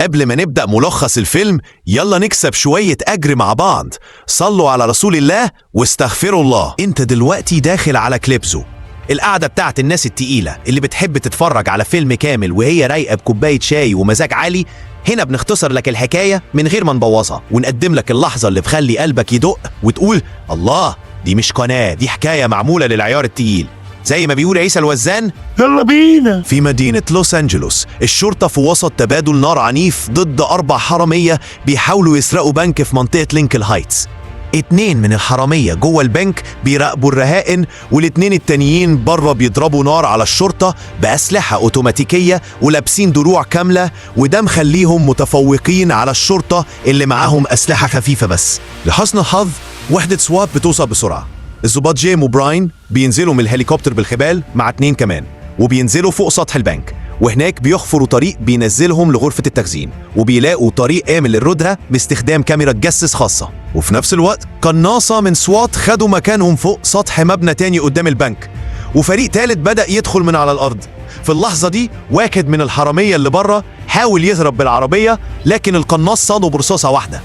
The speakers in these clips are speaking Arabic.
قبل ما نبدأ ملخص الفيلم يلا نكسب شوية أجر مع بعض. صلوا على رسول الله واستغفروا الله. انت دلوقتي داخل على كليبزو، القعدة بتاعت الناس التقيلة اللي بتحب تتفرج على فيلم كامل وهي رايقة بكوباية شاي ومزاج عالي. هنا بنختصر لك الحكاية من غير ما نبوظها، ونقدم لك اللحظة اللي بخلي قلبك يدق وتقول الله، دي مش قناة، دي حكاية معمولة للعيار التقيل. زي ما بيقول عيسى الوزان، يلا بينا. في مدينة لوس أنجلوس الشرطة في وسط تبادل نار عنيف ضد 4 حرامية بيحاولوا يسرقوا بنك في منطقة لينكل هايتس. 2 من الحرامية جوه البنك بيراقبوا الرهائن، وال2 التانيين بره بيضربوا نار على الشرطة بأسلحة أوتوماتيكية ولابسين دروع كاملة، وده مخليهم متفوقين على الشرطة اللي معاهم أسلحة خفيفة بس. لحسن الحظ وحدة سوات بتوصل بسرعة. الضباط جيم وبراين بينزلوا من الهليكوبتر بالخبال مع 2 كمان، وبينزلوا فوق سطح البنك، وهناك بيحفروا طريق بينزلهم لغرفة التخزين، وبيلاقوا طريق آمن للردها باستخدام كاميرا تجسس خاصة. وفي نفس الوقت قناصة من سوات خدوا مكانهم فوق سطح مبنى تاني قدام البنك، وفريق تالت بدأ يدخل من على الأرض. في اللحظة دي واحد من الحرامية اللي بره حاول يهرب بالعربية، لكن القناص صاده برصاصة واحدة.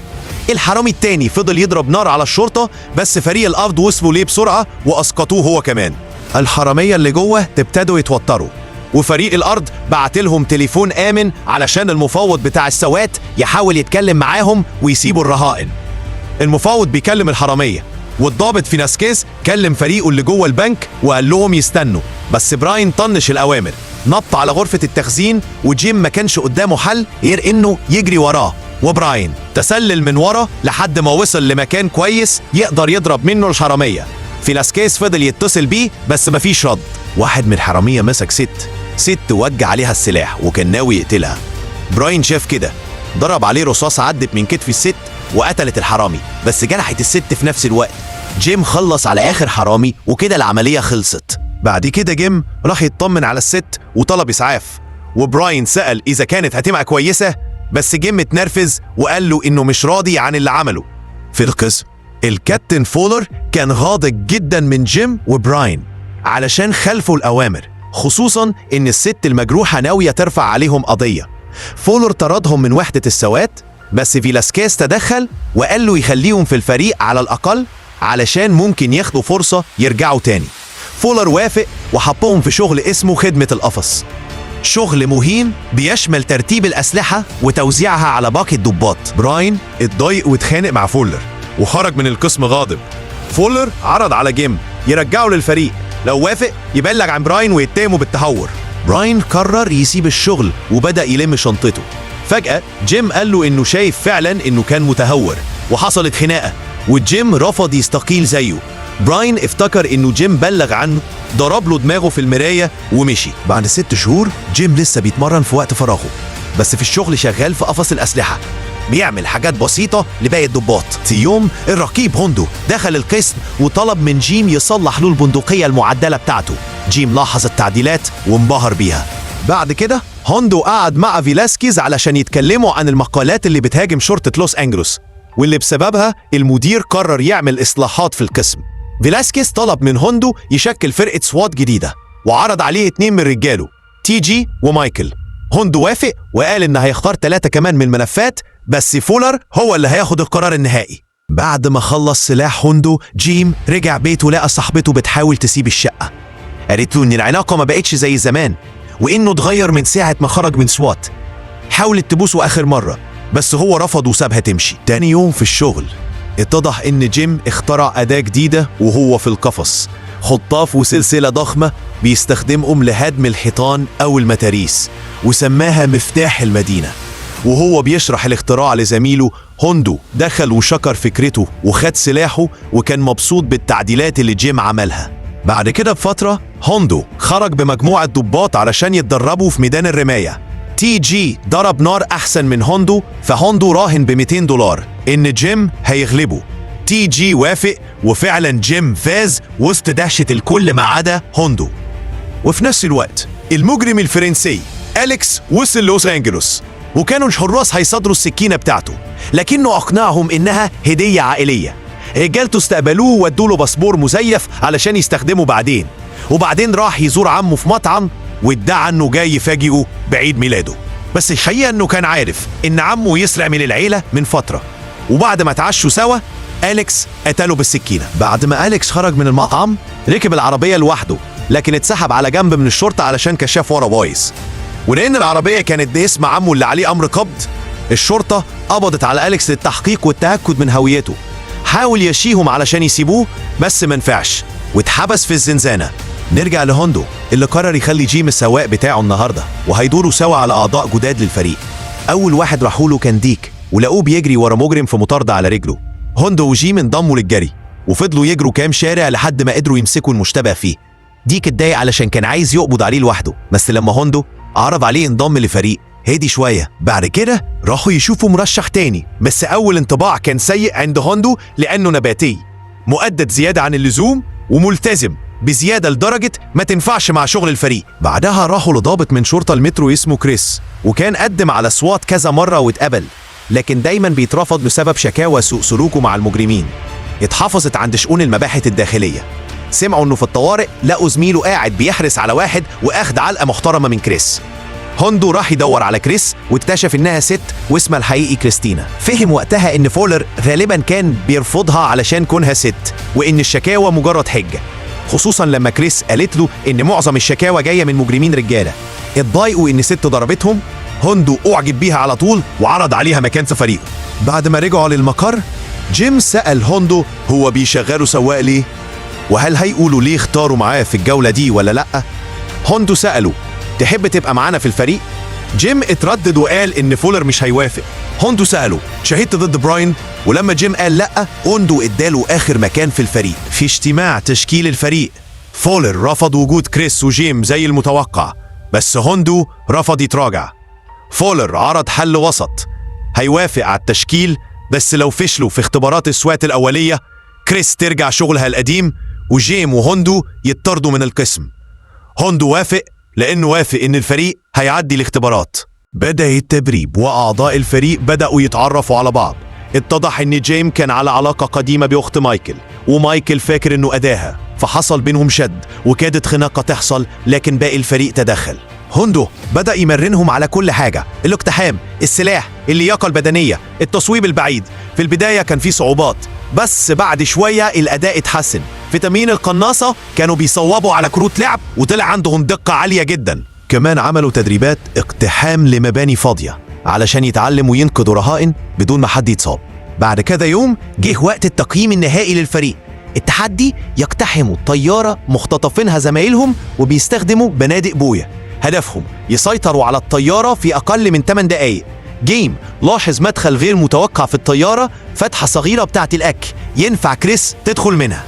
الحرامي التاني فضل يضرب نار على الشرطة، بس فريق الأرض وصلوا ليه بسرعة وأسقطوه هو كمان. الحرامية اللي جوه ابتدوا يتوتروا، وفريق الأرض بعت لهم تليفون آمن علشان المفاوض بتاع السوات يحاول يتكلم معاهم ويسيبوا الرهائن. المفاوض بيكلم الحرامية، والضابط فيناسكيز كلم فريقه اللي جوه البنك وقال لهم يستنوا، بس براين طنش الأوامر، نط على غرفة التخزين، وجيم ما كانش قدامه حل غير إنه يجري وراه، وبراين تسلل من ورا لحد ما وصل لمكان كويس يقدر يضرب منه الحرامية. فيلاسكيز فضل يتصل بيه بس مفيش رد. واحد من الحرامية مسك ست وجه عليها السلاح وكان ناوي يقتلها. براين شاف كده، ضرب عليه رصاص عدت من كتف الست وقتلت الحرامي، بس جرحت الست في نفس الوقت. جيم خلص على آخر حرامي وكده العملية خلصت. بعد كده جيم راح يطمن على الست وطلب إسعاف، وبراين سأل إذا كانت هتبقى كويسة، بس جيم اتنرفز وقال له إنه مش راضي عن اللي عمله. في القسم الكابتن فولر كان غاضب جدا من جيم وبراين علشان خلفوا الأوامر، خصوصا إن الست المجروحة ناوية ترفع عليهم قضية. فولر طردهم من وحدة السوات، بس فيلاسكيز تدخل وقال له يخليهم في الفريق على الأقل علشان ممكن ياخدوا فرصة يرجعوا تاني. فولر وافق وحطهم في شغل اسمه خدمة القفص، شغل مهين بيشمل ترتيب الأسلحة وتوزيعها على باقي الضباط. براين اتضايق واتخانق مع فولر وخرج من القسم غاضب. فولر عرض على جيم يرجعه للفريق، لو وافق يبلغ عن براين ويتهمه بالتهور. براين قرر يسيب الشغل وبدأ يلم شنطته. فجأة جيم قال له إنه شايف فعلا إنه كان متهور، وحصلت خناقة وجيم رفض يستقيل زيه. براين افتكر إنه جيم بلغ عنه، ضرب له دماغه في المراية ومشي. بعد 6 شهور جيم لسه بيتمرن في وقت فراغه، بس في الشغل شغال في قفص الأسلحة، بيعمل حاجات بسيطة لباقي الضباط. في يوم الرقيب هوندو دخل القسم وطلب من جيم يصلح له البندقية المعدلة بتاعته. جيم لاحظ التعديلات وانبهر بيها. بعد كده هوندو قعد مع فيلاسكيز علشان يتكلموا عن المقالات اللي بتهاجم شرطة لوس أنجلوس، واللي بسببها المدير قرر يعمل إصلاحات في القسم. فيلاسكيز طلب من هوندو يشكل فرقة سوات جديدة، وعرض عليه 2 من رجاله، تي جي ومايكل. هوندو وافق وقال إن هيختار 3 كمان من الملفات، بس فولر هو اللي هياخد القرار النهائي. بعد ما خلص سلاح هوندو، جيم رجع بيته لقى صاحبته بتحاول تسيب الشقة. قالت له إن العلاقة ما بقتش زي زمان، وإنه اتغير من ساعة ما خرج من سوات. حاولت تبوسه آخر مرة بس هو رفض وسابها تمشي. تاني يوم في الشغل اتضح إن جيم اخترع أداة جديدة وهو في القفص، خطاف وسلسلة ضخمة بيستخدمهم لهدم الحيطان أو المتاريس، وسماها مفتاح المدينة. وهو بيشرح الاختراع لزميله هوندو دخل وشكر فكرته وخد سلاحه وكان مبسوط بالتعديلات اللي جيم عملها. بعد كده بفترة هوندو خرج بمجموعة ضباط علشان يتدربوا في ميدان الرماية. تي جي ضرب نار أحسن من هوندو، فهوندو راهن ب$200 إن جيم هيغلبه. تي جي وافق وفعلا جيم فاز وسط دهشة الكل ما عدا هوندو. وفي نفس الوقت المجرم الفرنسي أليكس وصل لوس أنجلوس، وكانوا الحراس هيصادروا السكينة بتاعته، لكنه أقنعهم إنها هدية عائلية. رجالته استقبلوه وودوا له باسبور مزيف علشان يستخدمه بعدين، وبعدين راح يزور عمه في مطعم وادعى إنه جاي يفاجئه بعيد ميلاده. بس الحقيقة إنه كان عارف إن عمه يسرق من العيلة من فترة، وبعد ما اتعشوا سوا أليكس قتله بالسكينة. بعد ما أليكس خرج من المطعم ركب العربية لوحده، لكن اتسحب على جنب من الشرطة علشان كشاف ورا بايظ، ولأن العربية كانت باسم عمه اللي عليه أمر قبض، الشرطة قبضت على أليكس للتحقيق والتأكد من هويته. حاول يشيهم علشان يسيبوه بس منفعش، واتحبس في الزنزانة. نرجع لهوندو اللي قرر يخلي جيم السواق بتاعه النهارده، وهيدوروا سوا على أعضاء جداد للفريق. أول واحد راحوا له كان ديك، ولقوه بيجري ورا مجرم في مطاردة على رجله. هوندو وجيم انضموا للجري وفضلوا يجروا كام شارع لحد ما قدروا يمسكوا المشتبه فيه. ديك اتضايق علشان كان عايز يقبض عليه لوحده، بس لما هوندو عرض عليه انضم لفريق هدي شوية. بعد كده راحوا يشوفوا مرشح تاني، بس أول انطباع كان سيء عند هوندو لأنه نباتي، مؤدد زيادة عن اللزوم وملتزم بزيادة لدرجة ما تنفعش مع شغل الفريق. بعدها راحوا لضابط من شرطة المترو اسمه كريس، وكان قدم على سوات كذا مرة واتقبل، لكن دايما بيترفض بسبب شكاوى سوء سلوكه مع المجرمين. اتحفظت عند شؤون المباحث الداخلية. سمعوا انه في الطوارئ لقوا زميله قاعد بيحرس على واحد واخد علقة محترمة من كريس. هوندو راح يدور على كريس واكتشف انها ست واسمها الحقيقي كريستينا. فهم وقتها ان فولر غالبا كان بيرفضها علشان كونها ست، وان الشكاوى مجرد حجة، خصوصا لما كريس قالت له ان معظم الشكاوى جاية من مجرمين رجالة. اتضايقوا ان ست ضربتهم. هوندو اعجب بيها على طول وعرض عليها مكان في فريقه. بعد ما رجعوا للمقر جيم سأل هوندو هو بيشغله سواق ليه، وهل هيقولوا ليه اختاروا معاه في الجولة دي ولا لأ. هوندو سأله تحب تبقى معانا في الفريق؟ جيم اتردد وقال ان فولر مش هيوافق. هوندو سأله شهدت ضد براين؟ ولما جيم قال لأ، هوندو اداله آخر مكان في الفريق. في اجتماع تشكيل الفريق فولر رفض وجود كريس وجيم زي المتوقع، بس هوندو رفض يتراجع. فولر عرض حل وسط، هيوافق على التشكيل بس لو فشلوا في اختبارات السوات الأولية كريس ترجع شغلها القديم وجيم وهوندو يطردوا من القسم. هوندو وافق لأنه وافق إن الفريق هيعدي الاختبارات. بدأ التدريب وأعضاء الفريق بدأوا يتعرفوا على بعض. اتضح إن جيم كان على علاقة قديمة بأخت مايكل، ومايكل فاكر إنه أداها، فحصل بينهم شد وكادت خناقة تحصل، لكن باقي الفريق تدخل. هوندو بدأ يمرنهم على كل حاجة، الاقتحام، السلاح، اللياقة البدنية، التصويب البعيد. في البداية كان في صعوبات، بس بعد شوية الأداء اتحسن. في تمرين القناصة كانوا بيصوبوا على كروت لعب وطلع عندهم دقة عالية جدا. كمان عملوا تدريبات اقتحام لمباني فاضية علشان يتعلموا ينقذوا رهائن بدون ما حد يتصاب. بعد كذا يوم جه وقت التقييم النهائي للفريق. التحدي يقتحموا طيارة مختطفينها زمايلهم وبيستخدموا بنادق بويا. هدفهم يسيطروا على الطيارة في أقل من 8 دقايق. جيم لاحظ مدخل غير متوقع في الطيارة، فتحة صغيرة بتاعت الأكل ينفع كريس تدخل منها.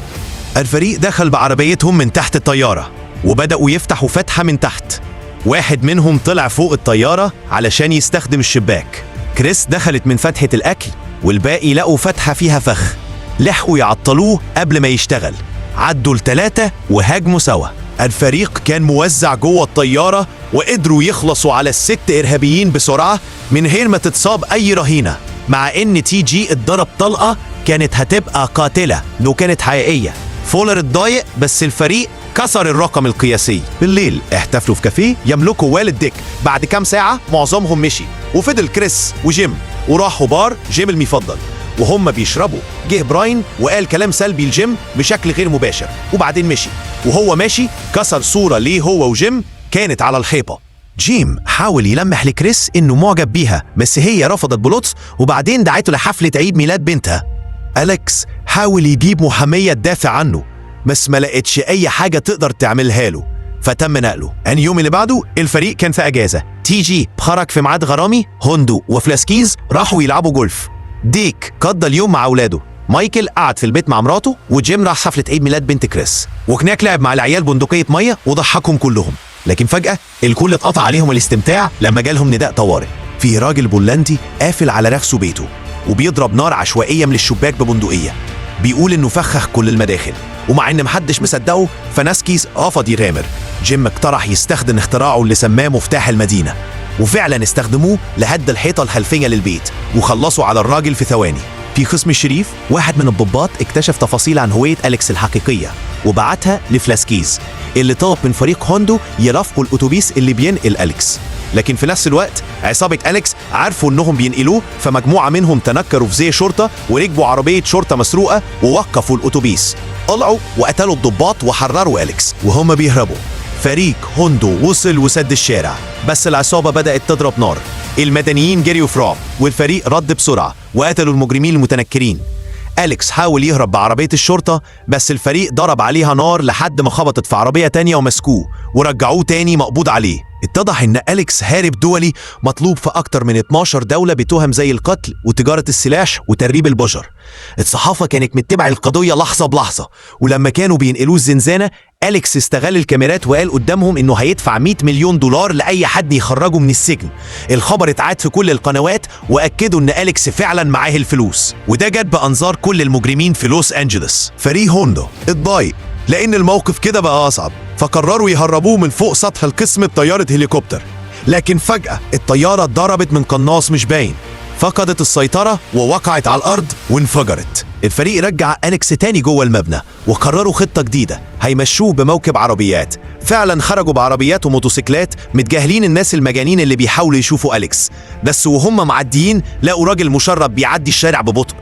الفريق دخل بعربيتهم من تحت الطيارة وبدأوا يفتحوا فتحة من تحت. واحد منهم طلع فوق الطيارة علشان يستخدم الشباك. كريس دخلت من فتحة الأكل والباقي لقوا فتحة فيها فخ. لحقوا يعطلوه قبل ما يشتغل. عدوا ل3 وهاجموا سوا. الفريق كان موزع جوه الطيارة وقدروا يخلصوا على ال6 إرهابيين بسرعة من غير ما تتصاب أي رهينة، مع إن تي جي اتضرب طلقة كانت هتبقى قاتلة لو كانت حقيقية. فولر اتضايق بس الفريق كسر الرقم القياسي. بالليل احتفلوا في كافيه يملكه والد ديك. بعد كام ساعة معظمهم مشي وفضل كريس وجيم، وراحوا بار جيم المفضل. وهم بيشربوا جه براين وقال كلام سلبي لجيم بشكل غير مباشر، وبعدين مشي. وهو ماشي كسر صورة ليه هو وجيم كانت على الحيطة. جيم حاول يلمح لكريس انه معجب بيها، بس هي رفضت بلطف وبعدين دعته لحفلة عيد ميلاد بنتها. أليكس حاول يجيب محامية تدافع عنه، بس ما لقتش اي حاجة تقدر تعملها له، فتم نقله. اليوم اللي بعده الفريق كان في اجازة. تي جي خرج في ميعاد غرامي. هوندو وفلاسكيز راحوا يلعبوا جولف. ديك قضى اليوم مع اولاده. مايكل قعد في البيت مع مراته، وجيم راح حفلة عيد ميلاد بنت كريس. وكناك لعب مع العيال بندقية مية وضحكهم كلهم. لكن فجأة الكل اتقطع عليهم الاستمتاع لما جالهم نداء طوارئ. في راجل بولندي قافل على نفسه بيته وبيضرب نار عشوائية من الشباك ببندقية. بيقول انه فخخ كل المداخل، ومع ان محدش مصدقه فناسكيز رفض يغامر. جيم اقترح يستخدم اختراعه اللي سماه مفتاح المدينة، وفعلا استخدموه لهد الحيطة الخلفية للبيت وخلصوا على الراجل في ثواني. في قسم الشريف واحد من الضباط اكتشف تفاصيل عن هوية أليكس الحقيقية وبعتها لفلاسكيز اللي طلب من فريق هوندو يرافقوا الأتوبيس اللي بينقل أليكس. لكن في نفس الوقت عصابة أليكس عرفوا إنهم بينقلوه، فمجموعة منهم تنكروا في زي شرطة وركبوا عربية شرطة مسروقة ووقفوا الأتوبيس. طلعوا وقتلوا الضباط وحرروا أليكس. وهم بيهربوا فريق هوندو وصل وسد الشارع، بس العصابة بدأت تضرب نار. المدنيين جريوا في رعب والفريق رد بسرعة وقتلوا المجرمين المتنكرين. أليكس حاول يهرب بعربية الشرطة، بس الفريق ضرب عليها نار لحد ما خبطت في عربية تانية ومسكوه ورجعوه تاني مقبوض عليه. اتضح ان أليكس هارب دولي مطلوب في اكتر من 12 دولة بتهم زي القتل وتجارة السلاح وتهريب البشر. الصحافة كانت متبعة القضية لحظة بلحظة، ولما كانوا بينقلوه الزنزانة أليكس استغل الكاميرات وقال قدامهم انه هيدفع 100 مليون دولار لأي حد يخرجه من السجن. الخبر اتعاد في كل القنوات واكدوا ان أليكس فعلا معاه الفلوس، وده جد بأنظار كل المجرمين في لوس أنجلوس. فريق هوندو اتضايق لأن الموقف كده بقى أصعب، فقرروا يهربوه من فوق سطح القسم بطيارة هليكوبتر. لكن فجأة الطيارة اتضربت من قناص مش باين، فقدت السيطرة ووقعت على الأرض وانفجرت. الفريق رجع أليكس تاني جوه المبنى وقرروا خطة جديدة هيمشوه بموكب عربيات. فعلا خرجوا بعربيات وموتوسيكلات متجاهلين الناس المجانين اللي بيحاولوا يشوفوا أليكس، بس وهم معديين لقوا راجل مشرب بيعدي الشارع ببطء،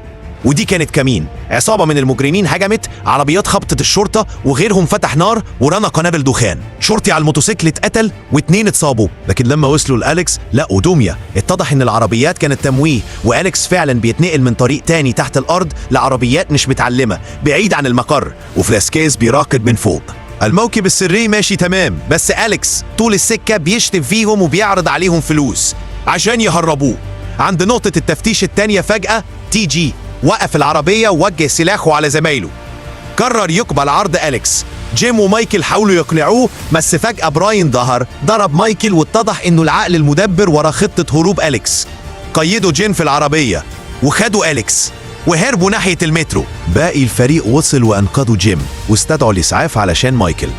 ودي كانت كمين. عصابة من المجرمين هجمت، عربيات خبطت الشرطة وغيرهم فتح نار ورمى قنابل دخان. شرطي على الموتوسيكل اتقتل واتنين اتصابوا. لكن لما وصلوا لأليكس لقوا دمية. اتضح ان العربيات كانت تمويه، وأليكس فعلا بيتنقل من طريق تاني تحت الأرض لعربيات مش متعلمة بعيد عن المقر، وفلاسكيز بيراقب من فوق. الموكب السري ماشي تمام، بس أليكس طول السكة بيشتم فيهم وبيعرض عليهم فلوس عشان يهربوه. عند نقطة التفتيش التانية فجأة تي جي وقف العربية ووجه سلاحه على زمايله. قرر يقبل عرض أليكس. جيم ومايكل حاولوا يقنعوه، بس فجأة براين ظهر ضرب مايكل، واتضح انه العقل المدبر ورا خطة هروب أليكس. قيدوا جيم في العربية وخدوا أليكس وهربوا ناحية المترو. باقي الفريق وصل وأنقذوا جيم واستدعوا الإسعاف علشان مايكل.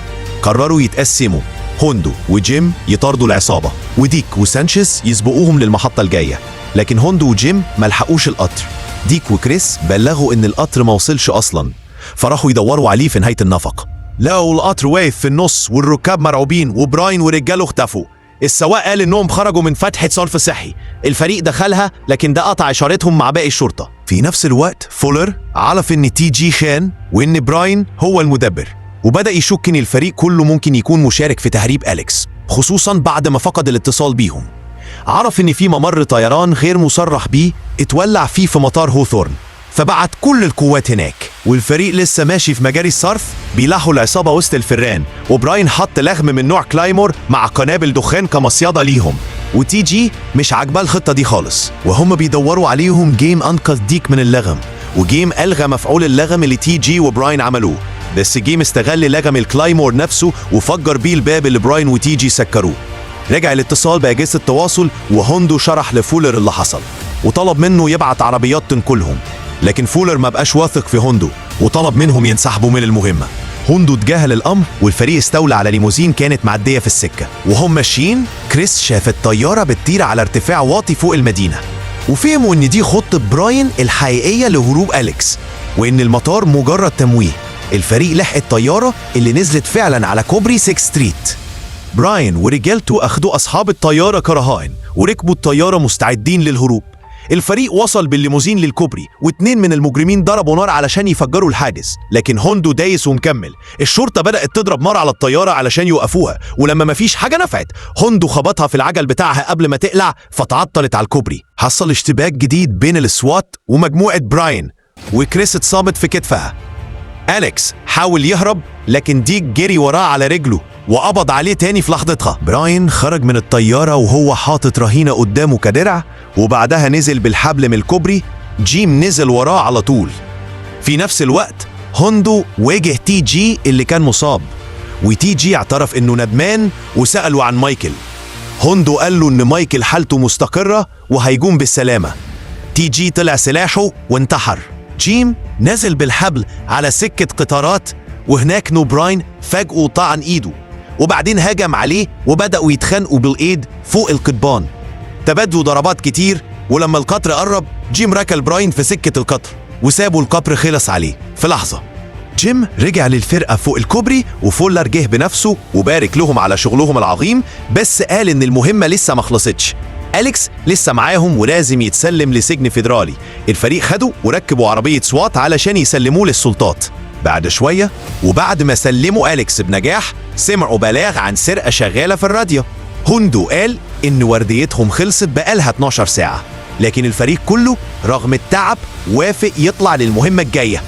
قرروا يتقسموا، هوندو وجيم يطاردوا العصابة، وديك وسانشيز يسبقوهم للمحطة الجاية. لكن هوندو وجيم ملحقوش القطر. ديك وكريس بلغوا ان القطر ما وصلش اصلا، فراحوا يدوروا عليه في نهاية النفق. لقوا القطر واقف في النص والركاب مرعوبين، وبراين ورجاله اختفوا. السواق قال انهم خرجوا من فتحة صرف صحي. الفريق دخلها، لكن ده قطع اشارتهم مع باقي الشرطة. في نفس الوقت فولر عرف ان تي جي خان وان براين هو المدبر، وبدأ يشك ان الفريق كله ممكن يكون مشارك في تهريب أليكس، خصوصا بعد ما فقد الاتصال بيهم. عرف ان في ممر طيران غير مصرح بيه اتولع فيه في مطار هوثورن، فبعت كل القوات هناك. والفريق لسه ماشي في مجاري الصرف بيلاحوا العصابة وسط الفران، وبراين حط لغم من نوع كلايمور مع قنابل دخان كمصيدة ليهم. وتي جي مش عاجباه الخطة دي خالص، وهم بيدوروا عليهم جيم أنقذ ديك من اللغم، وجيم ألغى مفعول اللغم اللي تي جي وبراين عملوه، بس جيم استغل لغم الكلايمور نفسه وفجر بيه الباب اللي براين وتي جي سكروه. رجع الاتصال بأجهزة التواصل، وهوندو شرح لفولر اللي حصل وطلب منه يبعت عربيات تنقلهم. لكن فولر ما بقاش واثق في هوندو وطلب منهم ينسحبوا من المهمة. هوندو تجاهل الأمر، والفريق استولى على ليموزين كانت معدية في السكة. وهم ماشيين كريس شاف الطيارة بتطير على ارتفاع واطي فوق المدينة، وفهموا ان دي خطة براين الحقيقية لهروب أليكس، وان المطار مجرد تمويه. الفريق لحق الطيارة اللي نزلت فعلا على كوبري 6 ستريت. براين ورجالته أخدوا أصحاب الطيارة كرهائن وركبوا الطيارة مستعدين للهروب. الفريق وصل بالليموزين للكوبري، واتنين من المجرمين ضربوا نار علشان يفجروا الحاجز، لكن هوندو دايس ومكمل. الشرطة بدأت تضرب نار على الطيارة علشان يوقفوها، ولما مفيش حاجة نفعت هوندو خبطها في العجل بتاعها قبل ما تقلع، فتعطلت على الكوبري. حصل اشتباك جديد بين السوات ومجموعة براين، وكريس اتصابت في كتفها. أليكس حاول يهرب، لكن ديك جري وراه على رجله وقبض عليه تاني في لحظتها. براين خرج من الطيارة وهو حاطط رهينة قدامه كدرع، وبعدها نزل بالحبل من الكوبري. جيم نزل وراه على طول. في نفس الوقت هوندو واجه تي جي اللي كان مصاب، وتي جي اعترف انه ندمان وسأله عن مايكل. هوندو قال له ان مايكل حالته مستقرة وهيقوم بالسلامة. تي جي طلع سلاحه وانتحر. جيم نزل بالحبل على سكة قطارات، وهناك براين فجأة طعن ايده، وبعدين هجم عليه وبدأوا يتخانقوا بالإيد فوق القضبان. تبادلوا ضربات كتير، ولما القطر قرب جيم ركل براين في سكة القطر وسابوا القطر خلص عليه في لحظة. جيم رجع للفرقة فوق الكوبري وفولر جه بنفسه وبارك لهم على شغلهم العظيم، بس قال إن المهمة لسه ما خلصتش. أليكس لسه معاهم ولازم يتسلم لسجن فيدرالي. الفريق خده وركبوا عربية سوات علشان يسلموه للسلطات. بعد شوية وبعد ما سلموا أليكس بنجاح سمعوا بلاغ عن سرقة شغالة في الراديو. هوندو قال إن ورديتهم خلصت بقالها 12 ساعة، لكن الفريق كله رغم التعب وافق يطلع للمهمة الجاية.